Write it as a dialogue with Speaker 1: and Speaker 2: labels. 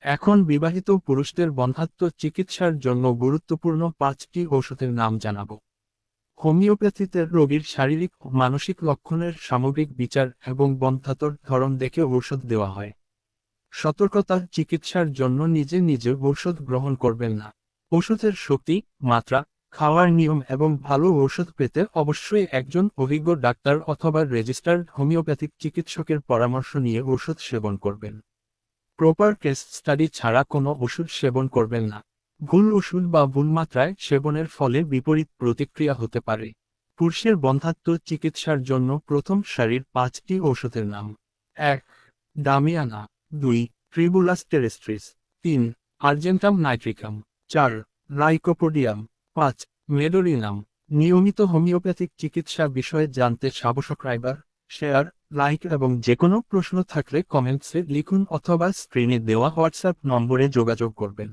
Speaker 1: এখন বিবাহিত পুরুষদের বন্ধ্যাত্ব চিকিৎসার জন্য গুরুত্বপূর্ণ 5টি ঔষধের নাম জানাবো। হোমিওপ্যাথিতে রোগীর শারীরিক ও মানসিক লক্ষণের সামগ্রিক বিচার এবং বন্ধ্যাত্বর ধরন দেখে ঔষধ দেওয়া হয়। সতর্কতা: চিকিৎসার জন্য নিজে নিজে ঔষধ গ্রহণ করবেন না। ওষুধের শক্তি, মাত্রা, খাওয়ার নিয়ম এবং ভালো ঔষধ পেতে অবশ্যই একজন অভিজ্ঞ ডাক্তার অথবা রেজিস্টার্ড হোমিওপ্যাথিক চিকিৎসকের পরামর্শ নিয়ে ওষুধ সেবন করবেন। প্রপার কেস স্টাডি ছাড়া কোনো ওষুধ সেবন করবেন না। ভুল ওষুধ বা ভুল মাত্রায় সেবনের ফলে বিপরীত প্রতিক্রিয়া হতে পারে। পুরুষের বন্ধ্যাত্ব চিকিৎসার জন্য প্রথম সারির 5টি ঔষধের নাম: 1. Damiana. 2. ট্রিবুলাস টেরেস্ট্রিস। 3. Argentum nitricum. 4. Lycopodium. 5. Medorrhinum. নিয়মিত হোমিওপ্যাথিক চিকিৎসা বিষয়ে জানতে সাবস্ক্রাইবার, শেয়ার, লাইক এবং যে কোনো প্রশ্ন থাকলে কমেন্টসে লিখুন অথবা স্ক্রিনে দেওয়া হোয়াটসঅ্যাপ নম্বরে যোগাযোগ করবেন।